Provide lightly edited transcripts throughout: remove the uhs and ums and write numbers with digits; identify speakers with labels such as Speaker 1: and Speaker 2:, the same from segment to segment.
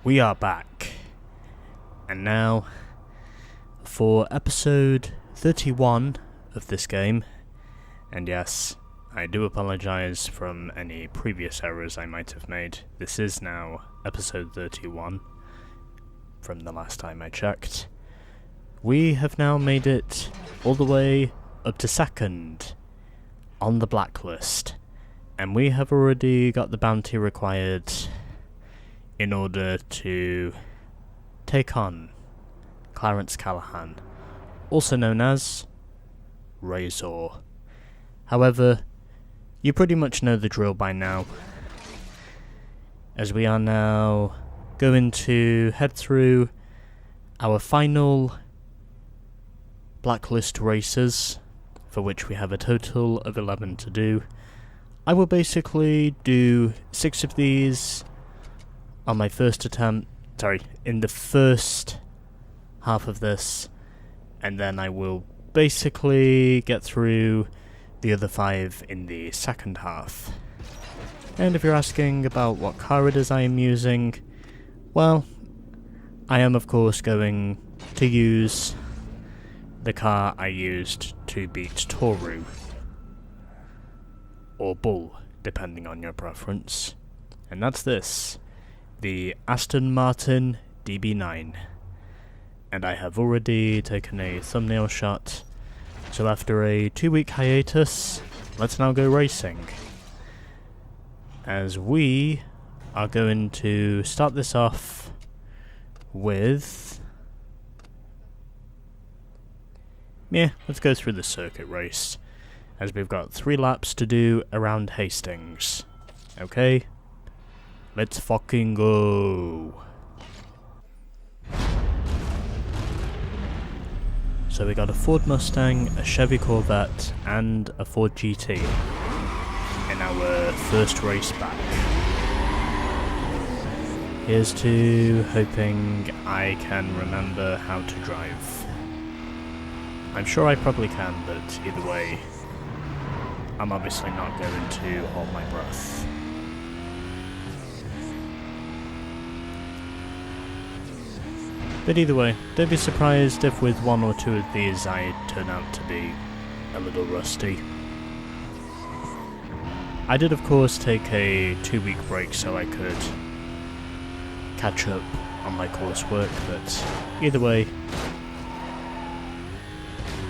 Speaker 1: We are back, and now for episode 31 of this game, and yes, I do apologise from any previous errors I might have made. This is now episode 31, from the last time I checked. We have now made it all the way up to second on the blacklist, and we have already got the bounty required in order to take on Clarence Callahan, also known as Razor. However, you pretty much know the drill by now, as we are now going to head through our final blacklist races, for which we have a total of 11 to do. I will basically do 6 of these on my first attempt, in the first half of this, and then I will basically get through the other 5 in the second half. And if you're asking about what car it is I am using, well, I am of course going to use the car I used to beat Toru, or Bull, depending on your preference, and that's this. The Aston Martin DB9, and I have already taken a thumbnail shot, so after a 2-week hiatus, let's now go racing, as we are going to start this off with, let's go through the circuit race, as we've got 3 laps to do around Hastings. Okay? Let's fucking go. So we got a Ford Mustang, a Chevy Corvette, and a Ford GT in our first race back. Here's to hoping I can remember how to drive. I'm sure I probably can, but either way, I'm obviously not going to hold my breath. But either way, don't be surprised if with 1 or 2 of these I turn out to be a little rusty. I did of course take a 2-week break so I could catch up on my coursework, but either way,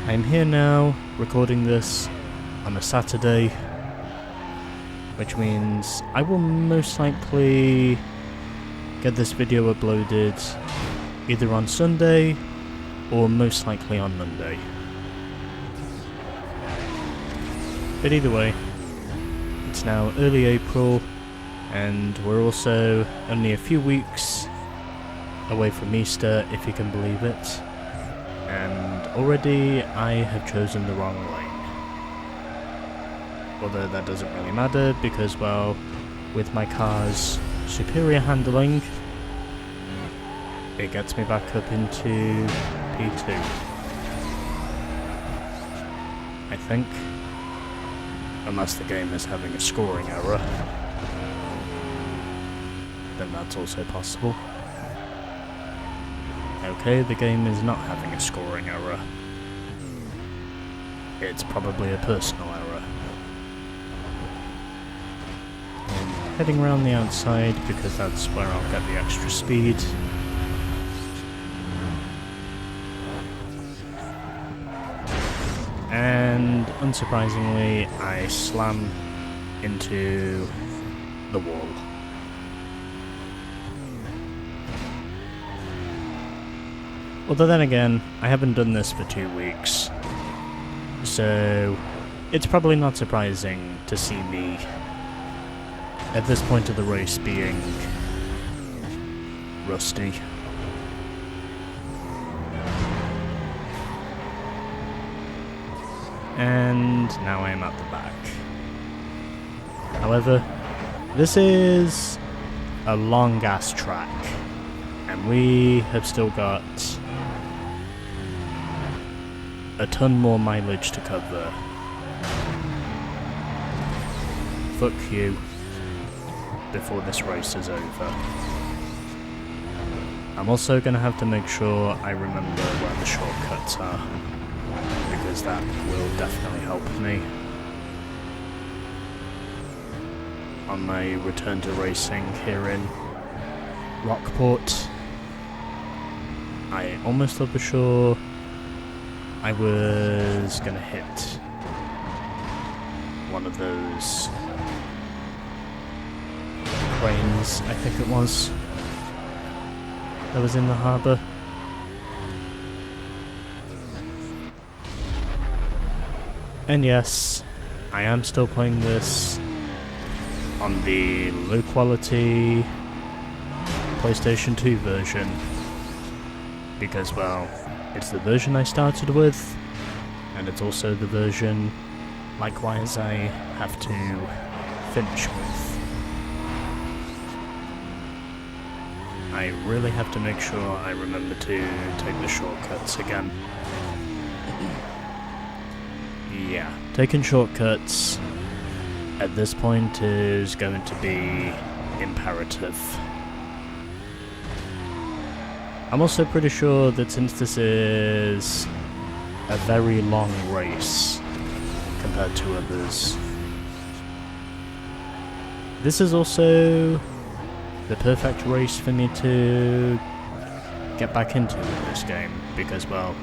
Speaker 1: I'm here now recording this on a Saturday, which means I will most likely get this video uploaded either on Sunday, or most likely on Monday. But either way, it's now early April, and we're also only a few weeks away from Easter, if you can believe it, and already I have chosen the wrong lane. Although that doesn't really matter, because, well, with my car's superior handling, it gets me back up into P2, I think, unless the game is having a scoring error, then that's also possible. Okay, the game is not having a scoring error. It's probably a personal error. I'm heading around the outside because that's where I'll get the extra speed. And unsurprisingly, I slam into the wall. Although then again, I haven't done this for 2 weeks, so it's probably not surprising to see me at this point of the race being rusty. And now I am at the back. However, this is a long ass track, and we have still got a ton more mileage to cover. Fuck you before this race is over. I'm also going to have to make sure I remember where the shortcuts are, because that will definitely help me on my return to racing here in Rockport. I almost thought for sure I was going to hit one of those cranes, I think it was, that was in the harbour. And yes, I am still playing this on the low quality PlayStation 2 version, because, well, it's the version I started with, and it's also the version, likewise, I have to finish with. I really have to make sure I remember to take the shortcuts again. Yeah, taking shortcuts at this point is going to be imperative. I'm also pretty sure that since this is a very long race compared to others, this is also the perfect race for me to get back into in this game, because, well,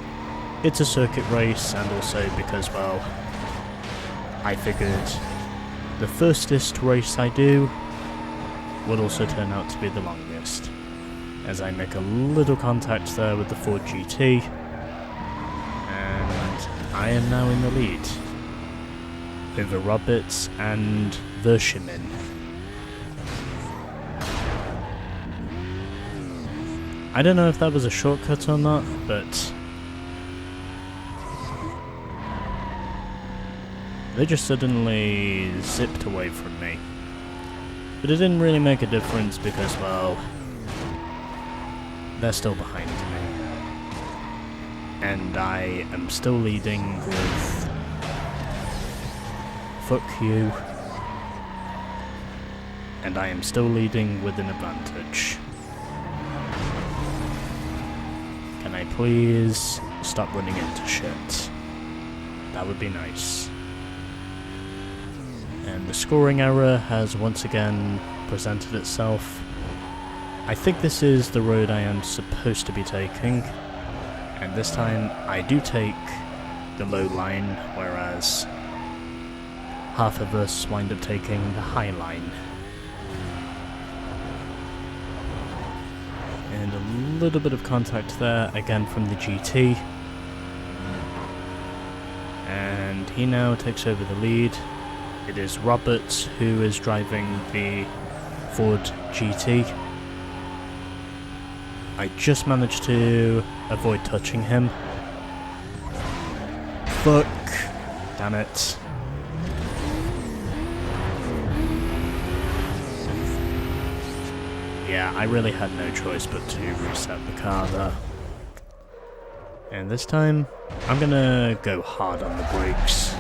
Speaker 1: it's a circuit race, and also because, well, I figured the firstest race I do would also turn out to be the longest, as I make a little contact there with the Ford GT, and I am now in the lead over Roberts and Verschimin. I don't know if that was a shortcut or not, but they just suddenly zipped away from me. But it didn't really make a difference because, well, they're still behind me. And I am still leading with fuck you. And I am still leading with an advantage. Can I please stop running into shit? That would be nice. And the scoring error has once again presented itself. I think this is the road I am supposed to be taking, and this time I do take the low line, whereas half of us wind up taking the high line. And a little bit of contact there, again from the GT. And he now takes over the lead. It is Roberts who is driving the Ford GT. I just managed to avoid touching him. Fuck. Damn it. Yeah, I really had no choice but to reset the car there. And this time, I'm gonna go hard on the brakes.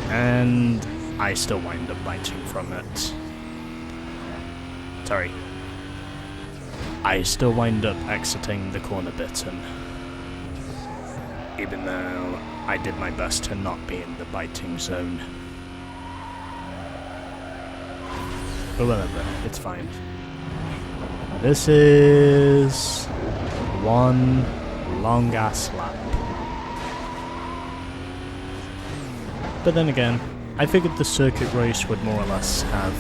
Speaker 1: And I still wind up biting from it. Sorry. I still wind up exiting the corner bitten, even though I did my best to not be in the biting zone. But whatever, it's fine. This is one long ass lap. But then again, I figured the circuit race would more or less have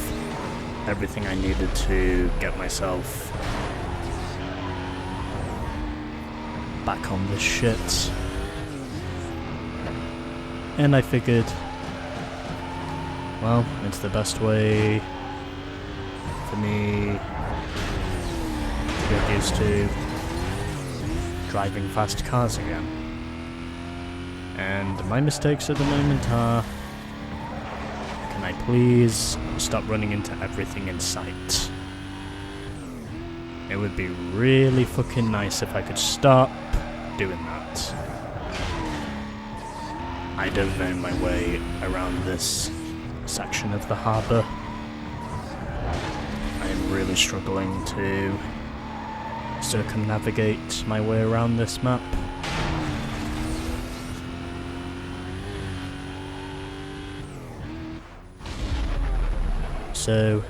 Speaker 1: everything I needed to get myself back on this shit. And I figured, well, it's the best way for me to get used to driving fast cars again. And my mistakes at the moment are, can I please stop running into everything in sight? It would be really fucking nice if I could stop doing that. I don't know my way around this section of the harbour. I am really struggling to circumnavigate my way around this map. So,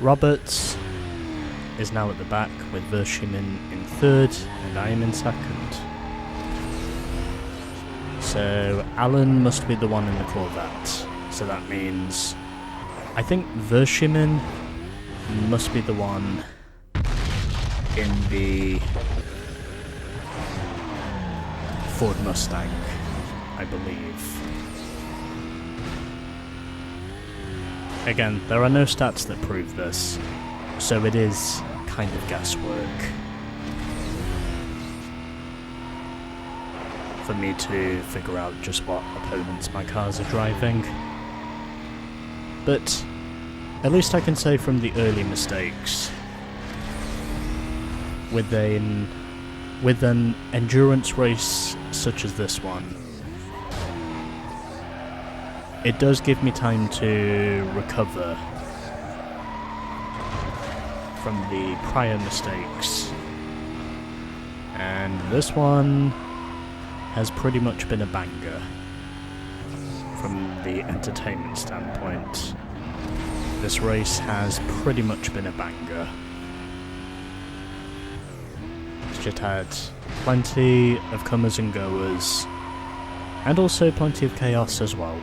Speaker 1: Roberts is now at the back with Verschimen in third and I am in second. So Alan must be the one in the Corvette. So that means I think Verschimen must be the one in the Ford Mustang, I believe. Again, there are no stats that prove this, so it is kind of guesswork for me to figure out just what opponents my cars are driving. But at least I can say from the early mistakes, with an endurance race such as this one, it does give me time to recover from the prior mistakes. And this one has pretty much been a banger from the entertainment standpoint. This race has pretty much been a banger. It's just had plenty of comers and goers, and also plenty of chaos as well.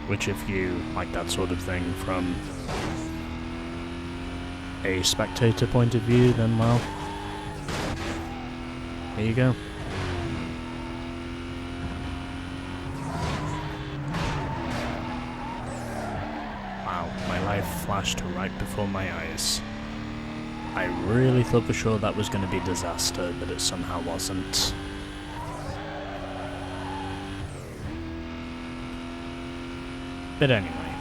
Speaker 1: Which, if you like that sort of thing from a spectator point of view, then well, here you go. Wow, my life flashed right before my eyes. I really thought for sure that was going to be disaster, but it somehow wasn't. But anyway,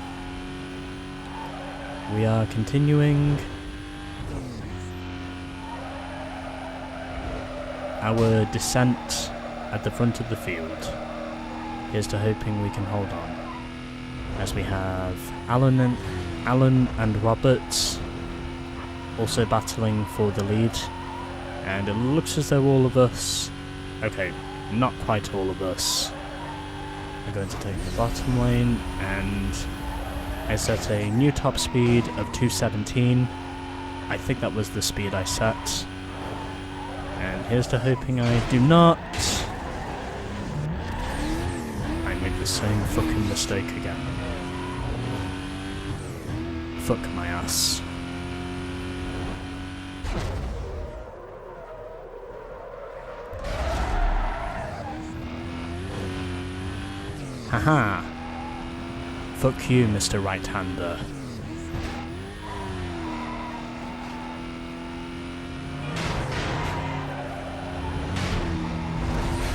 Speaker 1: we are continuing our descent at the front of the field. Here's to hoping we can hold on, as we have Alan and Roberts also battling for the lead, and it looks as though all of us, okay, not quite all of us, are going to take the bottom lane, and I set a new top speed of 217. I think that was the speed I set. And here's to hoping I do not. I made the same fucking mistake again. Fuck my ass. Haha. Fuck you, Mr. Right-hander.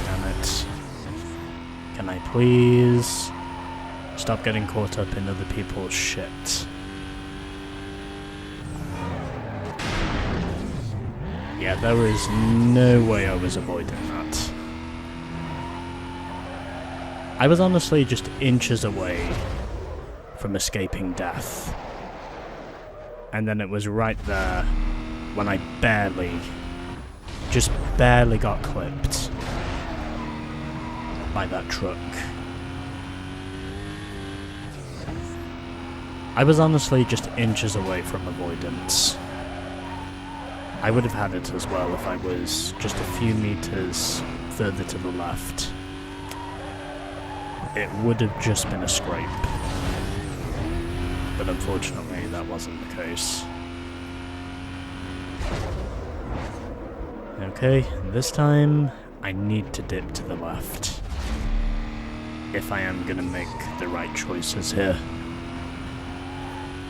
Speaker 1: Damn it. Can I please stop getting caught up in other people's shit? Yeah, there is no way I was avoiding that. I was honestly just inches away from escaping death. And then it was right there when I just barely got clipped by that truck. I was honestly just inches away from avoidance. I would have had it as well if I was just a few meters further to the left. It would have just been a scrape. But unfortunately, that wasn't the case. Okay, this time, I need to dip to the left. If I am gonna make the right choices here.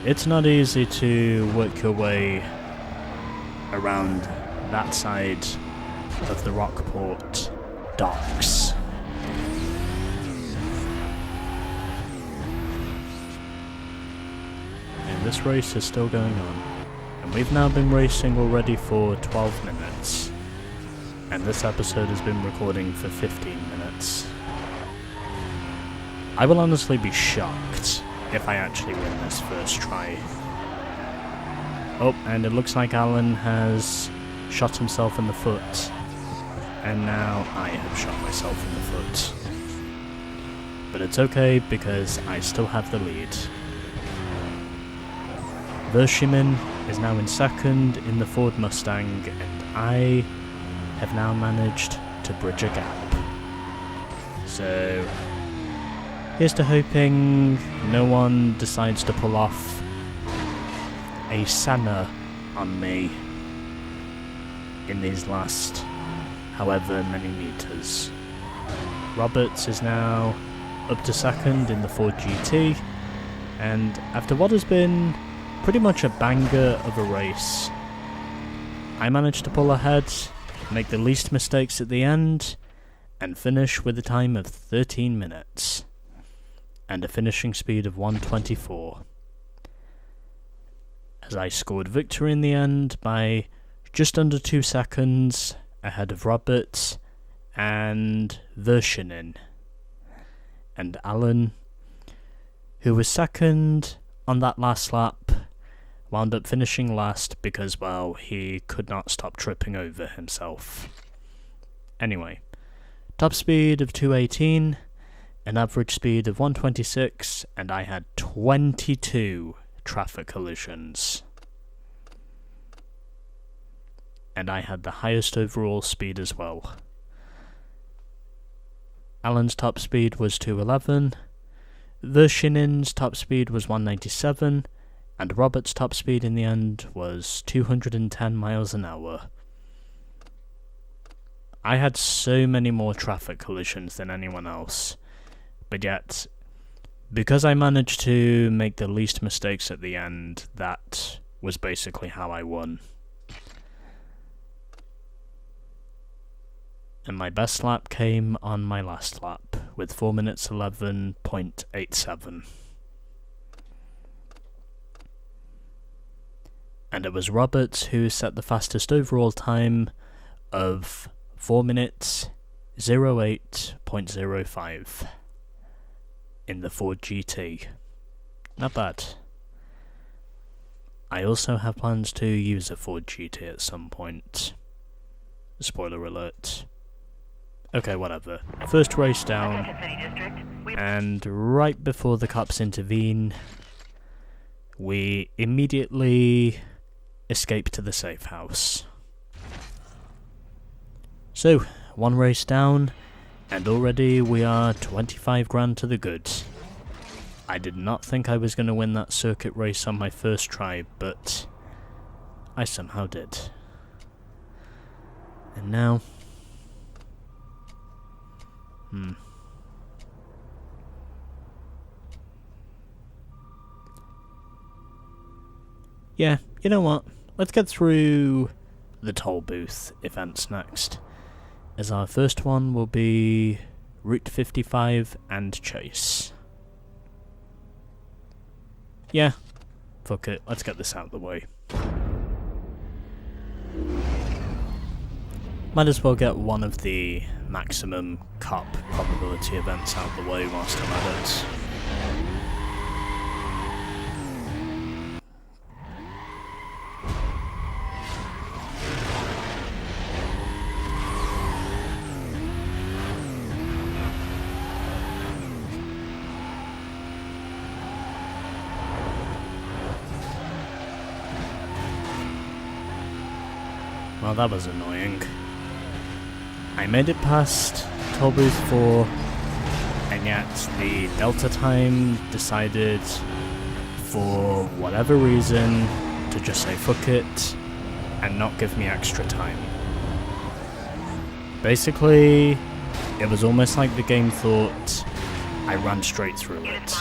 Speaker 1: It's not easy to work your way around that side of the Rockport docks. This race is still going on, and we've now been racing already for 12 minutes, and this episode has been recording for 15 minutes. I will honestly be shocked if I actually win this first try. Oh, and it looks like Alan has shot himself in the foot. And now I have shot myself in the foot. But it's okay, because I still have the lead. Verschimin is now in second in the Ford Mustang, and I have now managed to bridge a gap. So, here's to hoping no one decides to pull off a Senna on me in these last however many meters. Roberts is now up to second in the Ford GT, and after what has been pretty much a banger of a race, I managed to pull ahead, make the least mistakes at the end, and finish with a time of 13 minutes, and a finishing speed of 1:24. As I scored victory in the end by just under 2 seconds ahead of Roberts and Verschinen. And Alan, who was second on that last lap, wound up finishing last because, well, he could not stop tripping over himself. Anyway, top speed of 218, an average speed of 126, and I had 22 traffic collisions. And I had the highest overall speed as well. Alan's top speed was 211, Verschinen's top speed was 197, and Robert's top speed in the end was 210 miles an hour. I had so many more traffic collisions than anyone else, but yet, because I managed to make the least mistakes at the end, that was basically how I won. And my best lap came on my last lap, with 4 minutes 11.87. And it was Roberts who set the fastest overall time of 4 minutes 08.05 in the Ford GT. Not bad. I also have plans to use a Ford GT at some point. Spoiler alert. Okay, whatever. First race down, and right before the cops intervene, we immediately escape to the safe house. So, one race down, and already we are 25 grand to the good. I did not think I was going to win that circuit race on my first try, but I somehow did. And now... Yeah, you know what? Let's get through the toll booth events next, as our first one will be Route 55 and Chase. Yeah, fuck it, let's get this out of the way. Might as well get one of the maximum cop probability events out of the way whilst I'm at it. Well, that was annoying. I made it past toll booth 4, and yet the Delta time decided, for whatever reason, to just say fuck it, and not give me extra time. Basically, it was almost like the game thought I ran straight through it.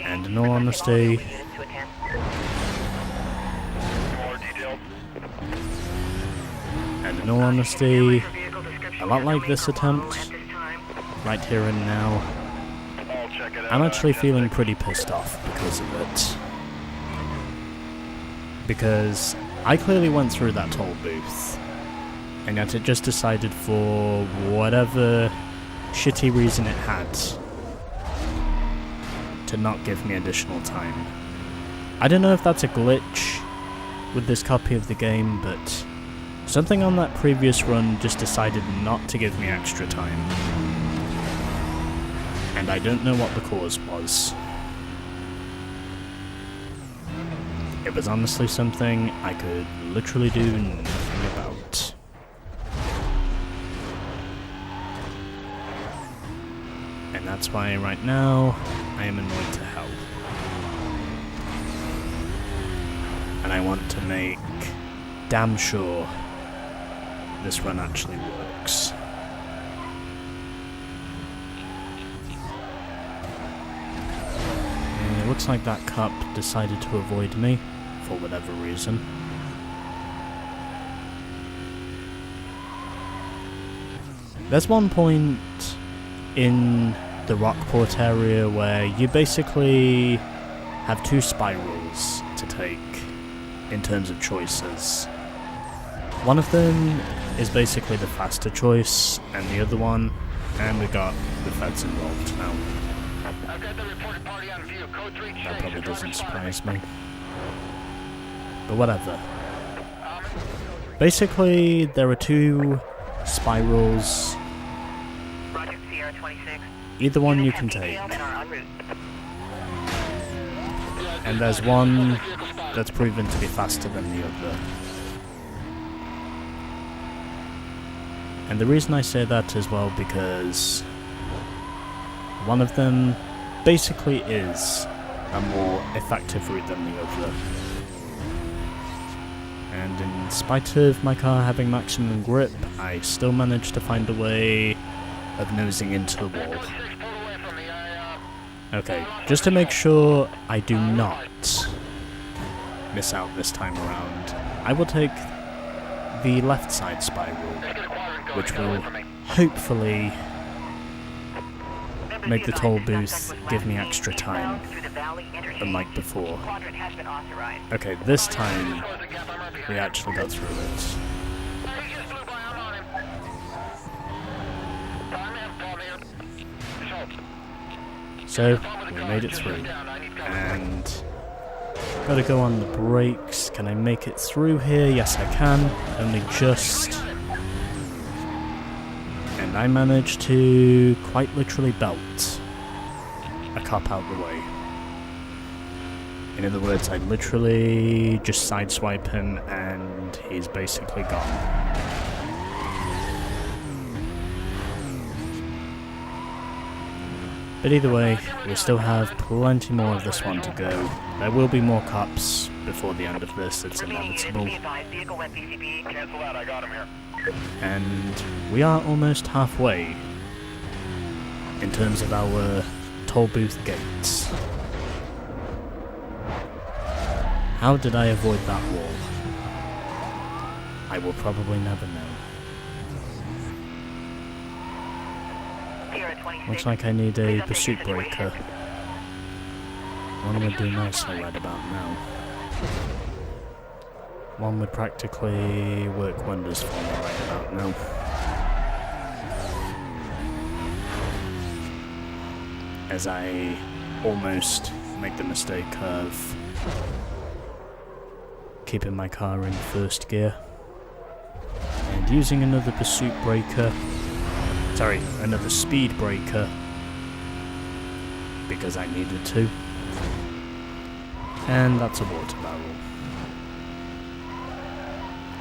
Speaker 1: And in all honesty, a lot like this attempt, right here and now, I'm actually feeling pretty pissed off because of it. Because I clearly went through that toll booth, and yet it just decided for whatever shitty reason it had to not give me additional time. I don't know if that's a glitch with this copy of the game, but something on that previous run just decided not to give me extra time. And I don't know what the cause was. It was honestly something I could literally do nothing about. And that's why right now I am annoyed to hell. And I want to make damn sure this run actually works. And it looks like that cop decided to avoid me for whatever reason. There's one point in the Rockport area where you basically have two spirals to take in terms of choices. One of them is basically the faster choice, and the other one, and we got the feds involved now. That probably doesn't surprise me. But whatever. Basically, there are two spirals. Either one you can take. And there's one that's proven to be faster than the other. And the reason I say that as well, because one of them basically is a more effective route than the other. And in spite of my car having maximum grip, I still managed to find a way of nosing into the wall. Okay, just to make sure I do not miss out this time around, I will take the left side spiral, which will hopefully make the toll booth give me extra time, unlike before. Okay, this time we actually got through it. So, we made it through, and gotta go on the brakes. Can I make it through here? Yes I can, only just. And I managed to quite literally belt a cop out the way. In other words, I literally just sideswipe him and he's basically gone. But either way, we still have plenty more of this one to go. There will be more cops before the end of this, it's inevitable. And we are almost halfway in terms of our toll booth gates. How did I avoid that wall? I will probably never know. Looks like I need a pursuit breaker. One would do nicely right about now. One would practically work wonders for me right about now. As I almost make the mistake of keeping my car in first gear and using another pursuit breaker. Sorry, another speed breaker, because I needed to. And that's a water barrel.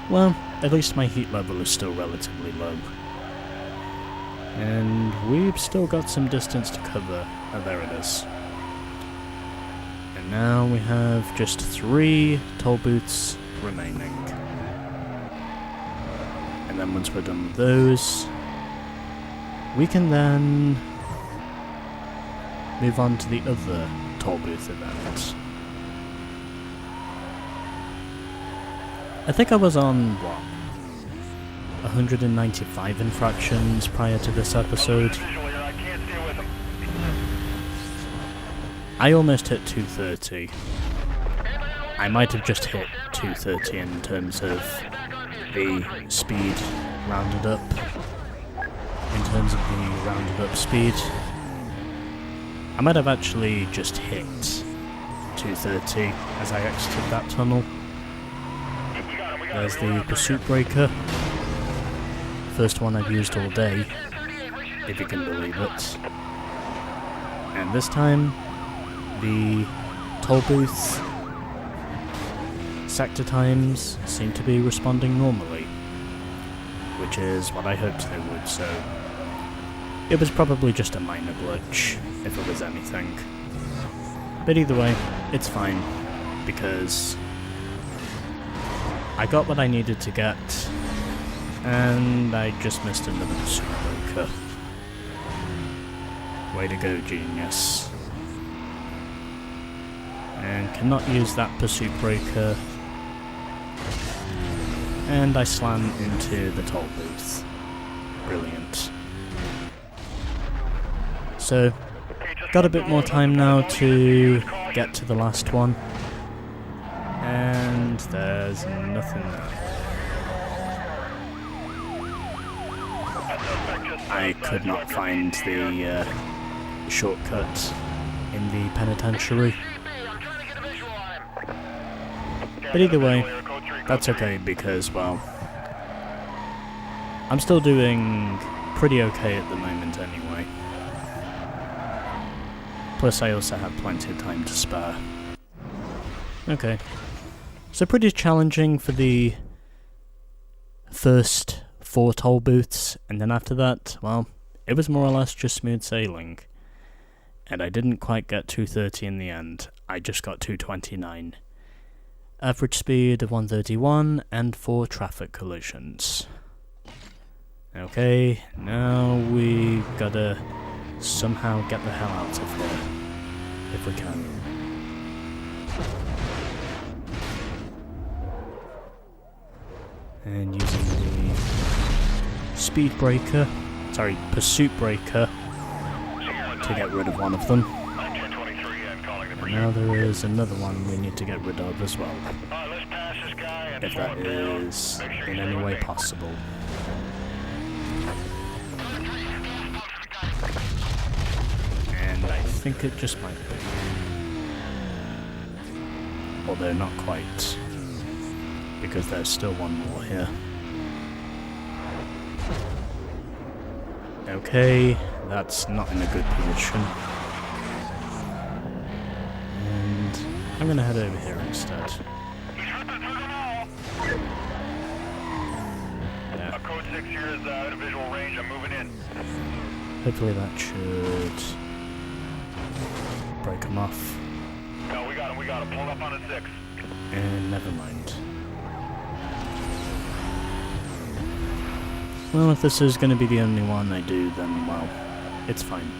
Speaker 1: Well, at least my heat level is still relatively low. And we've still got some distance to cover. Oh, there it is. And now we have just 3 toll booths remaining. And then once we're done with those, we can then move on to the other toll booth event. I think I was on, what, 195 infractions prior to this episode. I almost hit 230. I might have just hit 230 in terms of the speed rounded up. In terms of the rounded up speed. I might have actually just hit 230 as I exited that tunnel. There's the pursuit breaker. First one I've used all day, if you can believe it. And this time, the toll booth sector times seem to be responding normally, which is what I hoped they would, so it was probably just a minor glitch, if it was anything. But either way, it's fine, because I got what I needed to get, and I just missed another pursuit breaker. Way to go, genius. And cannot use that pursuit breaker. And I slam into the toll booth. Brilliant. So, got a bit more time now to get to the last one. And there's nothing there. I could not find the shortcut in the penitentiary. But either way, that's okay because, well, I'm still doing pretty okay at the moment anyway. Plus I also have plenty of time to spare. Okay. So pretty challenging for the first 4 toll booths, and then after that, well, it was more or less just smooth sailing. And I didn't quite get 230 in the end, I just got 229. Average speed of 131 and 4 traffic collisions. Okay, now we gotta somehow get the hell out of here, if we can. And using the speed breaker, sorry, pursuit breaker, to get rid of one of them. And now there is another one we need to get rid of as well. If that is in any way possible. And I think it just might be. Although not quite. Because there's still one more here. Okay, that's not in a good position. And I'm gonna head over here instead. Yeah.
Speaker 2: Code 6 here is out of visual range, I'm moving in.
Speaker 1: Hopefully that should break him off.
Speaker 2: No, we got him, pull up on a 6.
Speaker 1: And never mind. Well, if this is going to be the only one I do, then, well, it's fine.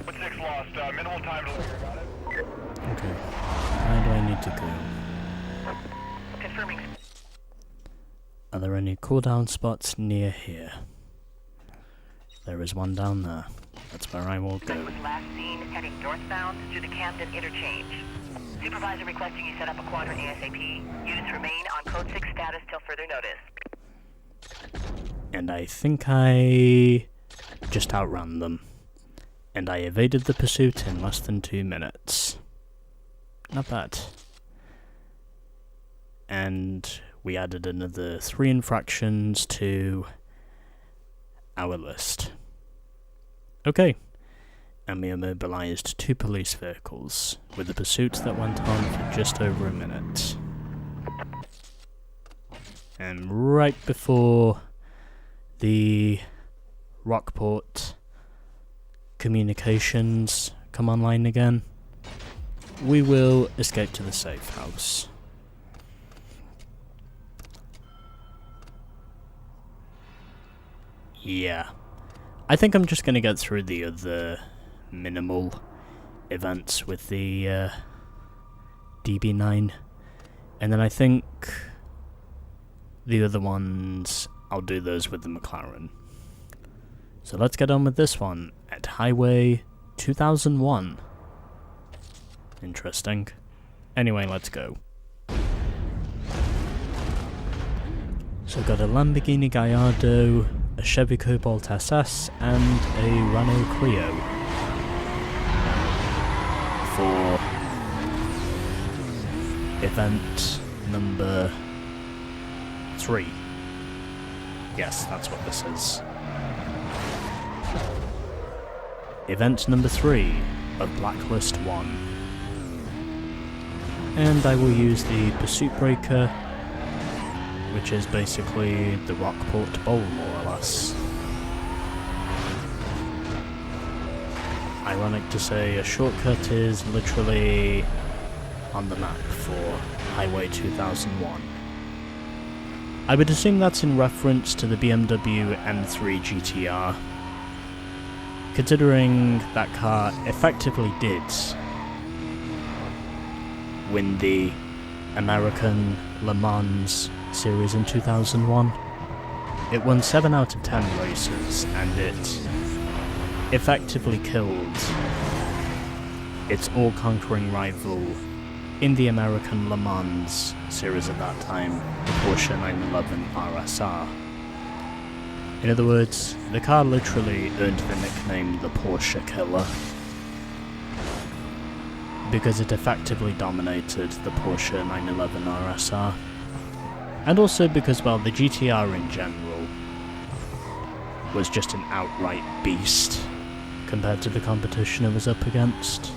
Speaker 2: With 6 lost, minimal time to...
Speaker 1: Okay. Where do I need to go?
Speaker 2: Confirming.
Speaker 1: Are there any cooldown spots near here? There is one down there. That's where I will go.
Speaker 3: Was last seen heading northbound through the Camden interchange. Supervisor requesting you set up a quadrant ASAP. Units remain on code 6 status till further notice.
Speaker 1: And I think I just outran them. And I evaded the pursuit in less than 2 minutes. Not bad. And we added another 3 infractions to our list. Okay. And we immobilized 2 police vehicles, with a pursuit that went on for just over a minute. And right before the Rockport communications come online again, we will escape to the safe house. Yeah. I think I'm just gonna get through the other minimal events with the DB9, and then I think the other ones I'll do those with the McLaren. So let's get on with this one at Highway 2001. Interesting. Anyway, let's go. So got a Lamborghini Gallardo, a Chevy Cobalt SS, and a Renault Clio. For event number 3. Yes, that's what this is. Event number 3 of Blacklist 1. And I will use the Pursuit Breaker, which is basically the Rockport Bowl, more or less. Ironic to say, a shortcut is literally on the map for Highway 2001. I would assume that's in reference to the BMW M3 GTR, considering that car effectively did win the American Le Mans series in 2001. It won 7 out of 10 races, and it effectively killed its all-conquering rival in the American Le Mans series at that time, the Porsche 911 RSR. In other words, the car literally earned the nickname the Porsche Killer, because it effectively dominated the Porsche 911 RSR. And also because, well, the GTR in general was just an outright beast compared to the competition it was up against.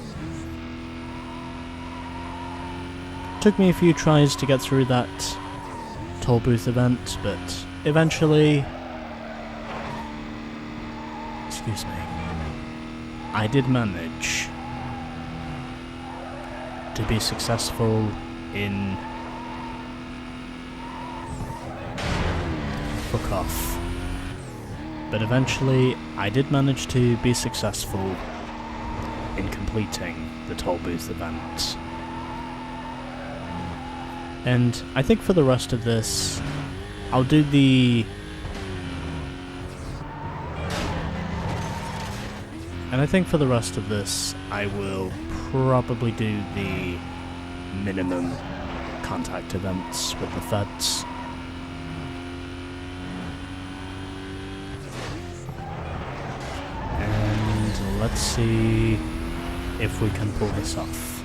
Speaker 1: Took me a few tries to get through that toll booth event, but eventually, excuse me, I did manage to be successful in fuck off. But eventually, I did manage to be successful in completing the toll booth event. And I think for the rest of this, I'll do the... And I think for the rest of this, I will probably do the minimum contact events with the feds. And let's see if we can pull this off.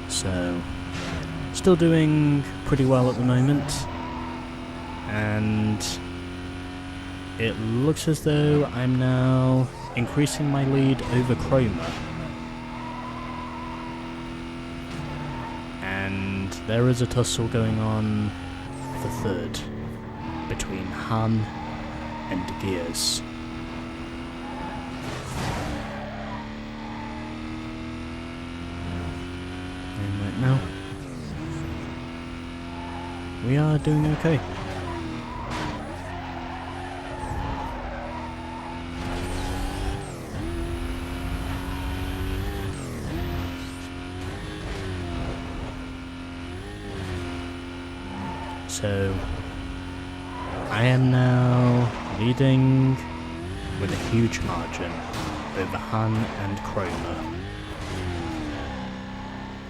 Speaker 1: So, still doing pretty well at the moment, and it looks as though I'm now increasing my lead over Chroma. And there is a tussle going on for third between Han and Gears. And right now, we are doing okay. So, I am now leading with a huge margin over Han and Chroma,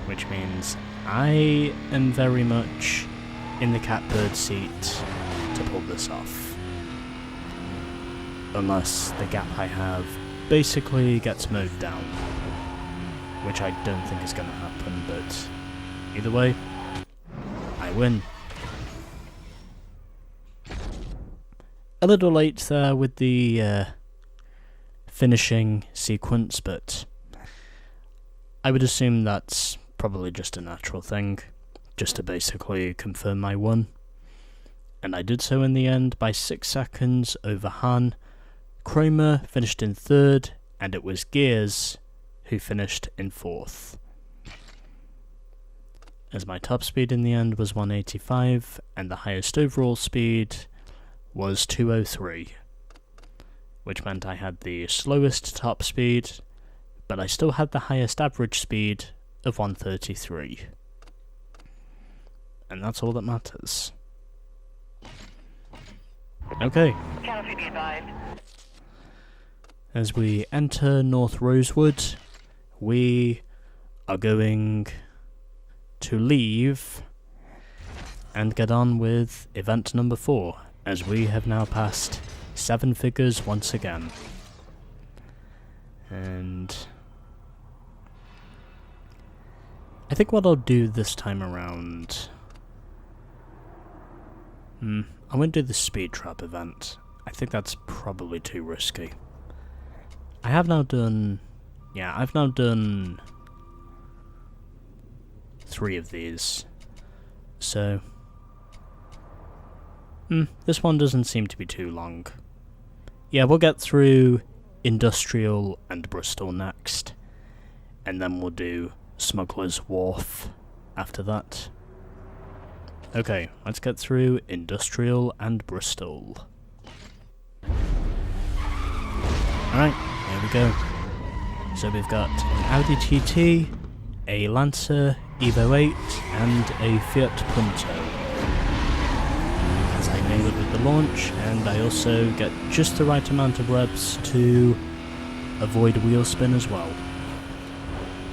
Speaker 1: which means I am very much in the catbird seat to pull this off. Unless the gap I have basically gets mowed down, which I don't think is going to happen, but either way, I win. A little late there with the finishing sequence, but I would assume that's probably just a natural thing, just to basically confirm I won. And I did so in the end by 6 seconds over Han. Chroma finished in third, and it was Gears who finished in fourth. As my top speed in the end was 185, and the highest overall speed was 203, which meant I had the slowest top speed, but I still had the highest average speed of 133. And that's all that matters. Okay.
Speaker 3: Channel 3 be advised.
Speaker 1: As we enter North Rosewood, we are going to leave and get on with event number 4, as we have now passed 7 figures once again. And I think what I'll do this time around... I won't do the speed trap event. I think that's probably too risky. I have now done... yeah, I've now done 3 of these. So... this one doesn't seem to be too long. Yeah, we'll get through Industrial and Bristol next. And then we'll do Smuggler's Wharf after that. Okay, let's get through Industrial and Bristol. Alright, here we go. So we've got an Audi TT, a Lancer Evo 8, and a Fiat Punto. As I nail it with the launch, and I also get just the right amount of revs to avoid wheel spin as well.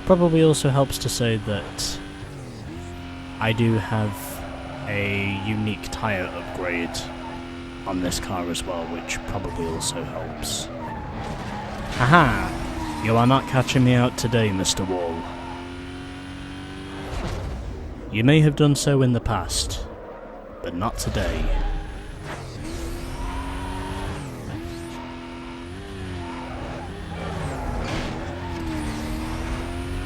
Speaker 1: Probably also helps to say that I do have a unique tyre upgrade on this car as well, which probably also helps. Haha! You are not catching me out today, Mr. Wall. You may have done so in the past, but not today.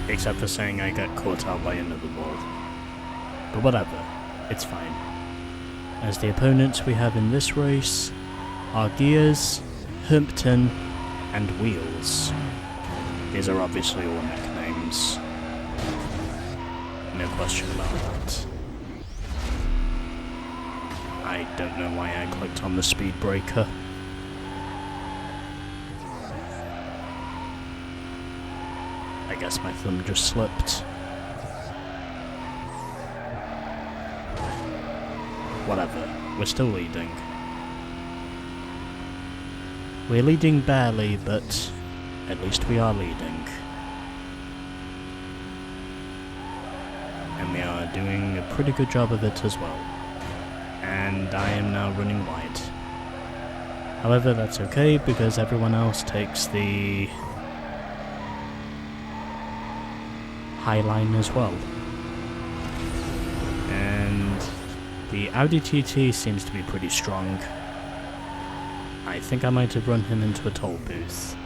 Speaker 1: Except for saying I get caught out by another wall. But whatever, it's fine. As the opponents we have in this race are Gears, Humpton, and Wheels. These are obviously all nicknames. No question about that. I don't know why I clicked on the speed breaker. I guess my thumb just slipped. Whatever, we're still leading. We're leading barely, but at least we are leading. And we are doing a pretty good job of it as well. And I am now running wide. However, that's okay, because everyone else takes the high line as well. And the Audi TT seems to be pretty strong. I think I might have run him into a toll booth.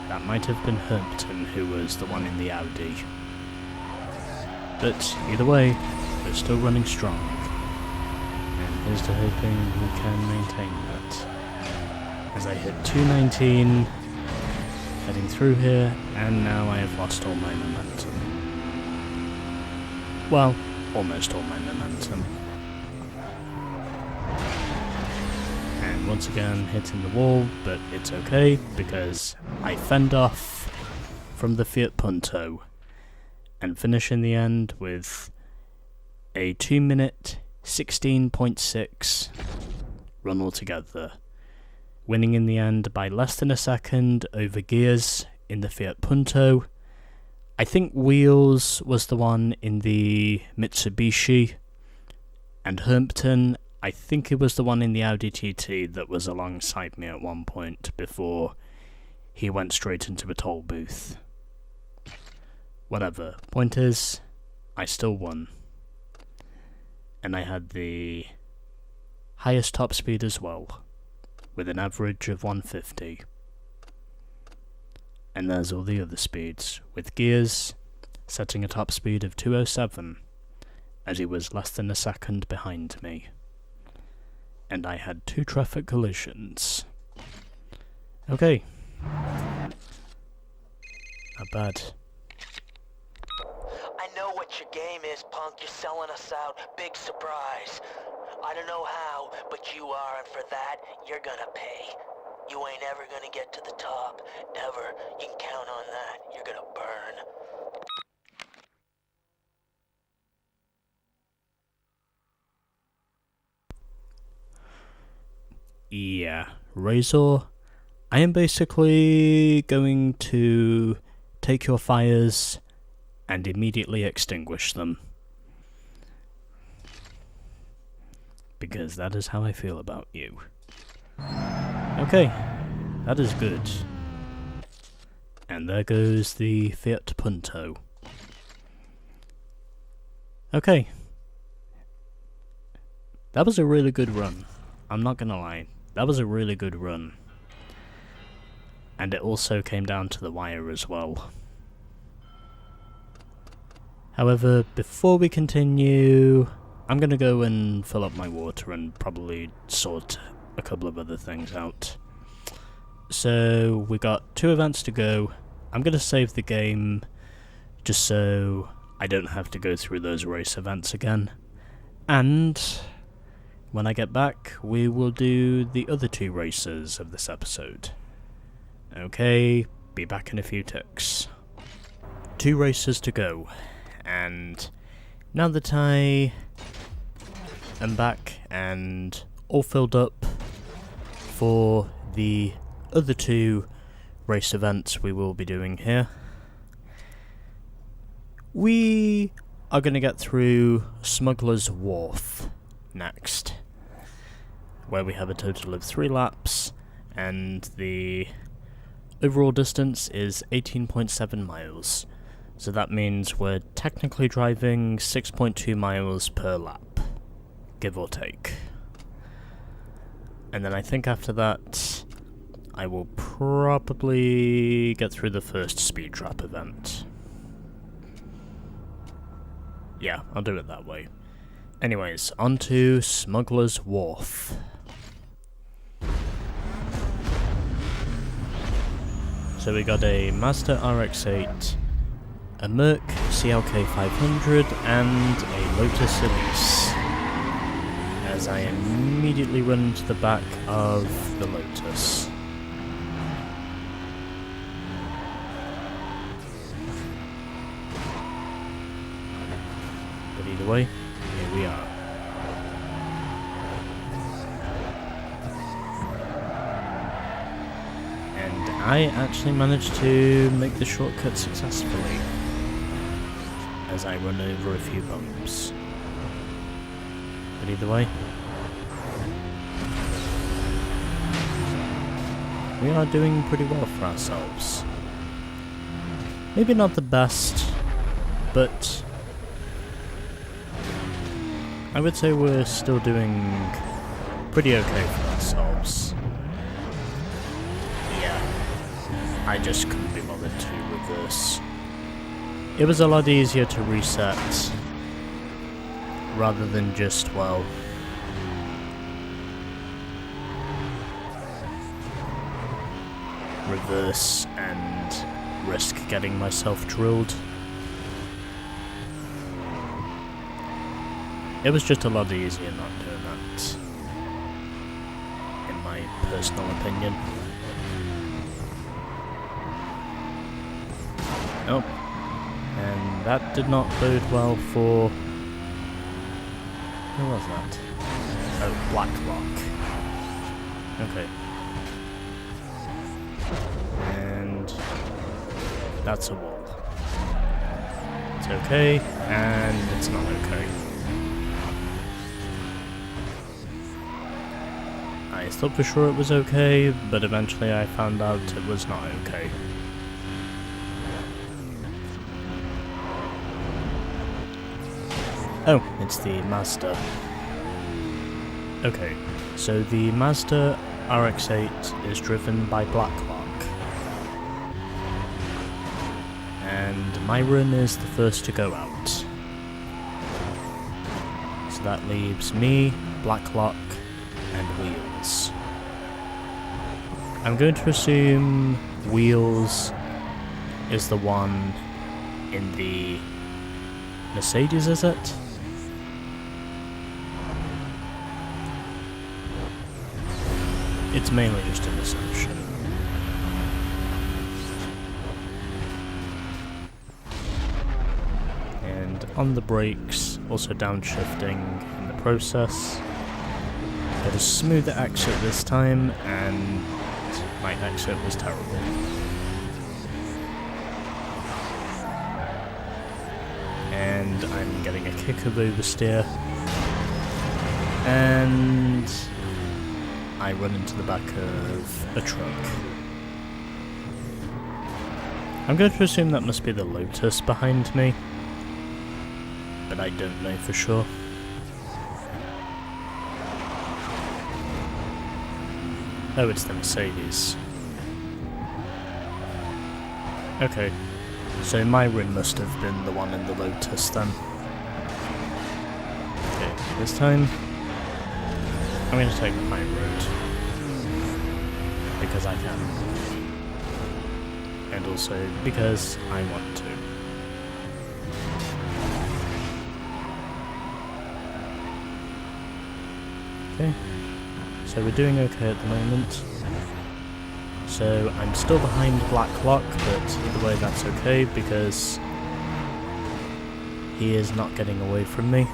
Speaker 1: That might have been Humpton who was the one in the Audi. But either way, we're still running strong. And here's to hoping we can maintain that. As I hit 219, heading through here, and now I have lost all my momentum. Well, almost all my momentum. And once again hitting the wall, but it's okay because I fend off from the Fiat Punto and finish in the end with a 2 minute 16.6 run altogether, winning in the end by less than a second over Gears in the Fiat Punto. I think Wheels was the one in the Mitsubishi, and Humpton, I think it was the one in the Audi TT that was alongside me at one point before he went straight into a toll booth. Whatever, point is, I still won. And I had the highest top speed as well, with an average of 150. And there's all the other speeds, with Gears setting a top speed of 207, as he was less than a second behind me. And I had 2 traffic collisions. Okay. Not bad.
Speaker 4: I know what your game is, punk. You're selling us out. Big surprise. I don't know how, but you are, and for that, you're gonna pay. You ain't ever gonna get to the top. Ever. You can count on that. You're gonna burn.
Speaker 1: Yeah, Razor, I am basically going to take your fires and immediately extinguish them. Because that is how I feel about you. Okay, that is good. And there goes the Fiat Punto. Okay. That was a really good run. I'm not gonna lie. That was a really good run. And it also came down to the wire as well. However, before we continue, I'm gonna go and fill up my water and probably sort a couple of other things out. So, we got 2 events to go. I'm gonna save the game just so I don't have to go through those race events again. And when I get back, we will do the other 2 races of this episode. Okay, be back in a few ticks. 2 races to go. And now that I am back and all filled up for the other 2 race events we will be doing here, we are going to get through Smuggler'sWharf next, where we have a total of 3 laps and the overall distance is 18.7 miles. So that means we're technically driving 6.2 miles per lap, give or take. And then I think after that, I will probably get through the first speed trap event. Yeah, I'll do it that way. Anyways, on to Smuggler'sWharf. So we got a Mazda RX-8, a Merc CLK 500, and a Lotus Elise, as I immediately run to the back of the Lotus. But either way, here we are. And I actually managed to make the shortcut successfully, as I run over a few bumps. But either way, we are doing pretty well for ourselves. Maybe not the best, but I would say we're still doing pretty okay for ourselves. Yeah, I just couldn't be bothered to reverse. It was a lot easier to reset rather than just, well, reverse and risk getting myself drilled. It was just a lot easier not doing that, in my personal opinion. Oh. And that did not bode well for... Who was that? Oh, Black Rock. Okay. And that's a wall. It's okay, and it's not okay. I thought for sure it was okay, but eventually I found out it was not okay. Oh, it's the Mazda. Okay, so the Mazda RX-8 is driven by Black Rock. And my run is the first to go out. So that leaves me, Black Rock, and Wheels. I'm going to assume Wheels is the one in the Mercedes, is it? It's mainly just an assumption. And on the brakes, also downshifting in the process. Got a smoother exit this time, and my exit was terrible. And I'm getting a kick of oversteer. And I run into the back of a truck. I'm going to assume that must be the Lotus behind me, but I don't know for sure. Oh, it's the Mercedes. Okay, so Myron must have been the one in the Lotus then. Okay, this time I'm going to take the high road, because I can, and also because I want to. Okay, so we're doing okay at the moment. So I'm still behind Black Clock, but either way that's okay because he is not getting away from me.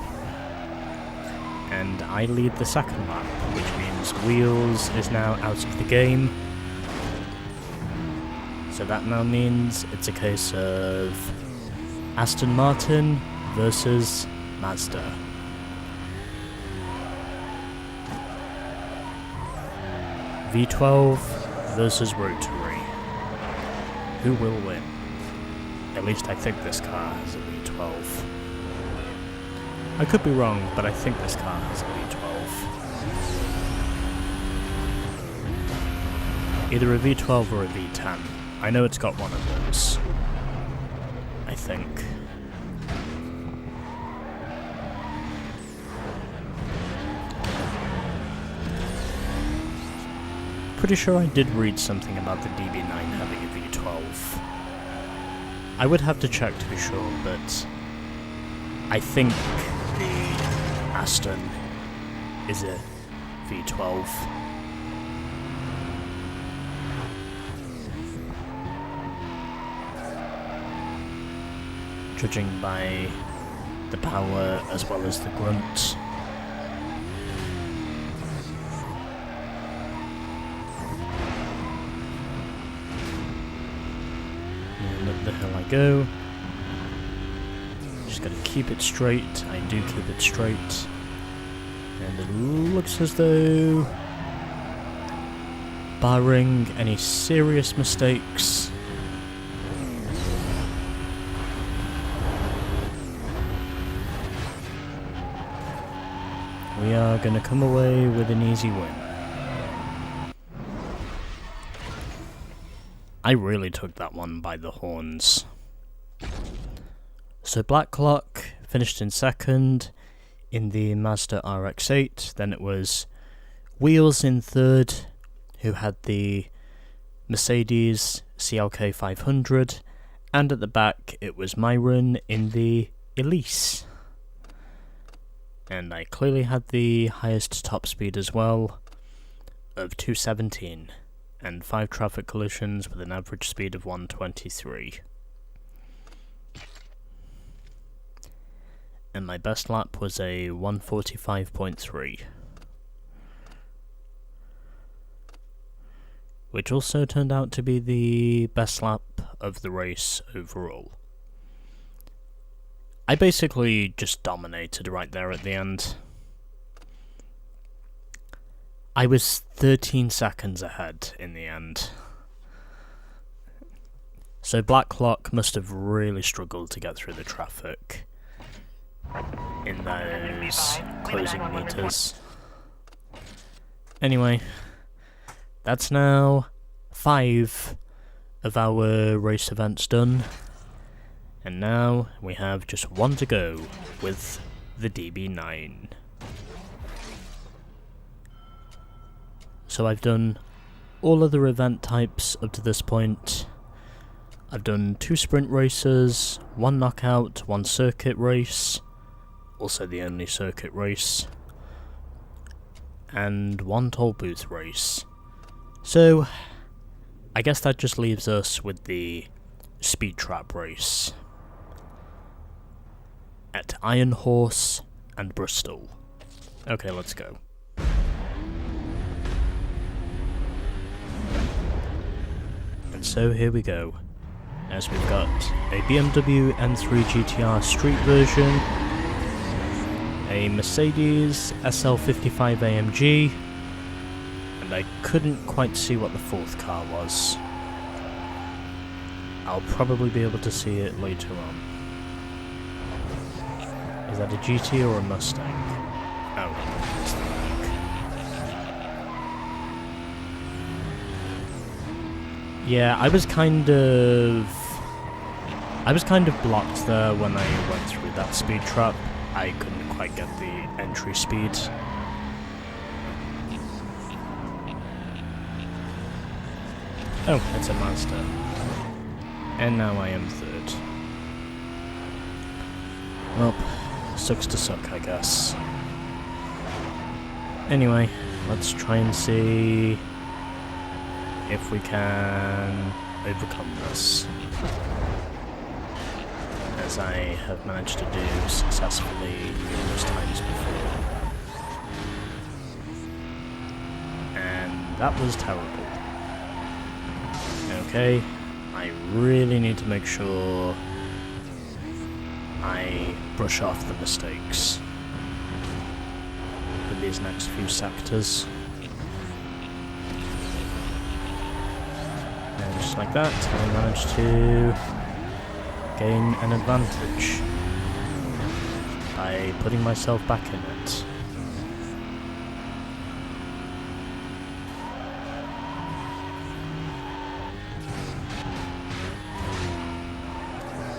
Speaker 1: And I lead the second lap, which means Wheels is now out of the game. So that now means it's a case of Aston Martin versus Mazda. V12 versus Rotary. Who will win? At least I think this car has a V12. I could be wrong, but I think this car has a V12. Either a V12 or a V10. I know it's got one of those. I think. Pretty sure I did read something about the DB9 having a V12. I would have to check to be sure, but I think the Aston is a V12. Judging by the power as well as the grunt. And up the hill I go. Just gotta keep it straight. I do keep it straight. And it looks as though, barring any serious mistakes, we are gonna come away with an easy win. I really took that one by the horns. So Black Clock finished in second in the Mazda RX-8, then it was Wheels in third, who had the Mercedes CLK 500, and at the back it was Myron in the Elise. And I clearly had the highest top speed as well, of 217, and 5 traffic collisions with an average speed of 123. And my best lap was a 145.3. Which also turned out to be the best lap of the race overall. I basically just dominated right there at the end. I was 13 seconds ahead in the end. So Black Clock must have really struggled to get through the traffic in those closing meters. Anyway, that's now 5 of our race events done. And now we have just 1 to go with the DB9. So I've done all other event types up to this point. I've done 2 sprint races, 1 knockout, 1 circuit race, also the only circuit race, and 1 toll booth race. So I guess that just leaves us with the speed trap race at Iron Horse and Bristol. Okay, let's go. And so here we go, as we've got a BMW M3 GTR Street version, a Mercedes SL55 AMG, and I couldn't quite see what the fourth car was. I'll probably be able to see it later on. Is that a GT or a Mustang? Oh, it's the Merc. Yeah, I was kind of blocked there when I went through that speed trap. I couldn't quite get the entry speed. Oh, it's a Mazda. And now I am third. Well, sucks to suck, I guess. Anyway, let's try and see if we can overcome this, as I have managed to do successfully numerous times before. And that was terrible. Okay, I really need to make sure I brush off the mistakes with these next few sectors. And just like that, I managed to gain an advantage by putting myself back in it.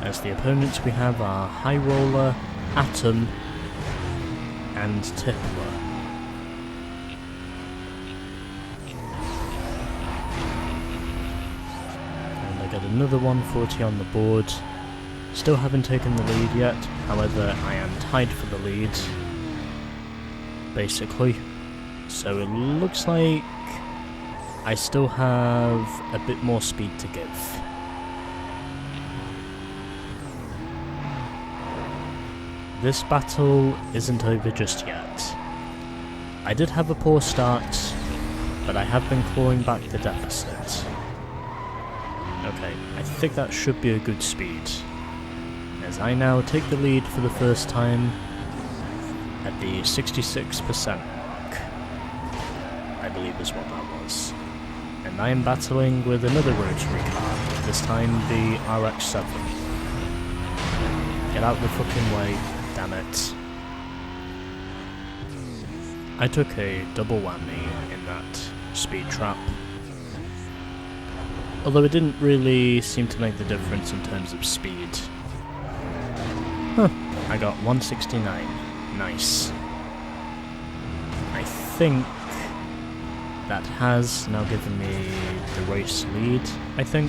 Speaker 1: As the opponents we have are High Roller, Atom, and Tippler. And I got another 140 on the board. Still haven't taken the lead yet, however I am tied for the lead, basically. So it looks like I still have a bit more speed to give. This battle isn't over just yet. I did have a poor start, but I have been clawing back the deficit. Okay, I think that should be a good speed, as I now take the lead for the first time at the 66% mark, I believe is what that was. And I am battling with another rotary car, this time the RX-7. Get out the fucking way. Damn it. I took a double whammy in that speed trap. Although it didn't really seem to make the difference in terms of speed. Huh. I got 169. Nice. I think that has now given me the race lead, I think.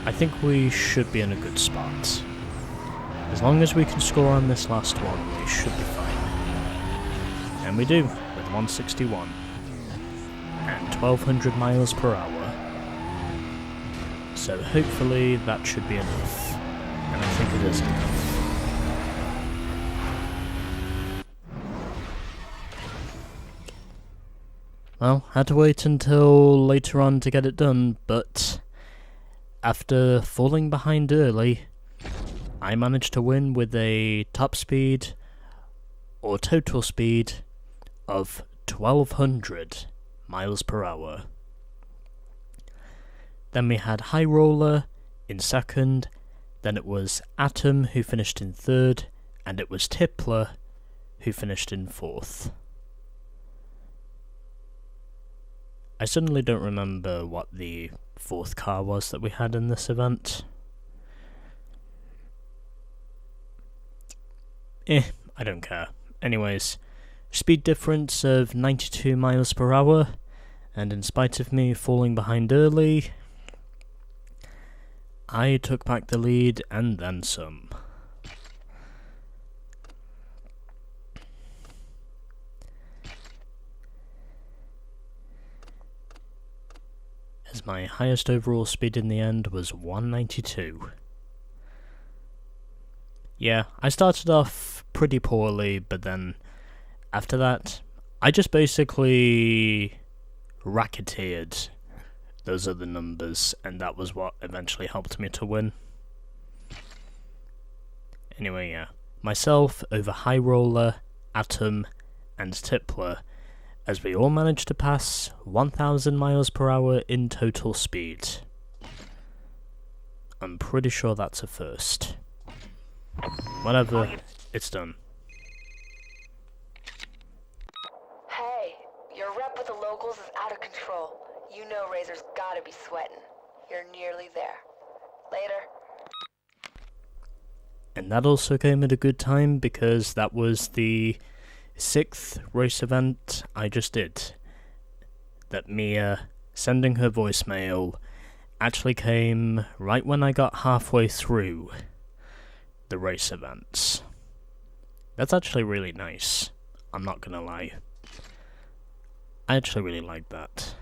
Speaker 1: I think we should be in a good spot. As long as we can score on this last one, we should be fine. And we do, with 161. And 1200 miles per hour. So hopefully that should be enough. And I think it is enough. Well, had to wait until later on to get it done, but after falling behind early, I managed to win with a top speed, or total speed, of 1200 miles per hour. Then we had High Roller in second, then it was Atom who finished in third, and it was Tippler who finished in fourth. I suddenly don't remember what the fourth car was that we had in this event. I don't care. Anyways, speed difference of 92 miles per hour, and in spite of me falling behind early, I took back the lead and then some. As my highest overall speed in the end was 192. Yeah, I started off pretty poorly, but then after that, I just basically racketeered those other numbers, and that was what eventually helped me to win. Anyway, yeah, myself over High Roller, Atom, and Tippler as we all managed to pass 1,000 miles per hour in total speed. I'm pretty sure that's a first. Whatever, it's done.
Speaker 5: Hey, your rep with the locals is out of control. You know Razor's gotta be sweating. You're nearly there. Later.
Speaker 1: And that also came at a good time because that was the 6th race event I just did. That Mia sending her voicemail actually came right when I got halfway through the race events. That's actually really nice, I'm not gonna lie. I actually really like that.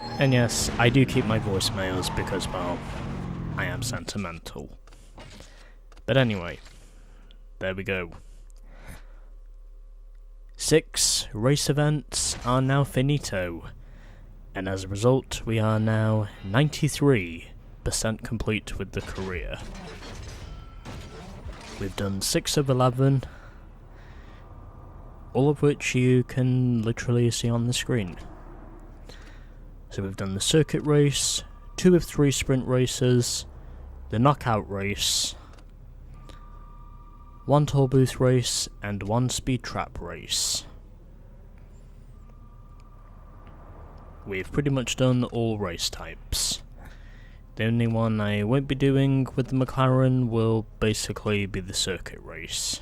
Speaker 1: And yes, I do keep my voicemails because, well, I am sentimental. But anyway, there we go. 6 race events are now finito, and as a result we are now 93% complete with the career. We've done 6 of 11, all of which you can literally see on the screen. So we've done the circuit race, 2 of 3 sprint races, the knockout race, 1 toll booth race, and 1 speed trap race. We've pretty much done all race types. The only one I won't be doing with the McLaren will basically be the circuit race.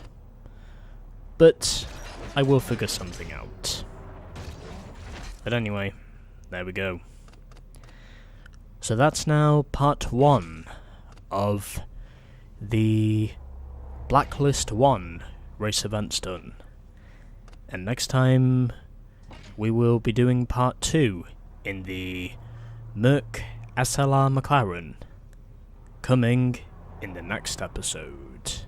Speaker 1: But I will figure something out. But anyway, there we go. So that's now part 1 of the Blacklist 1 race events done. And next time we will be doing part 2 in the Merc SLR McLaren, coming in the next episode.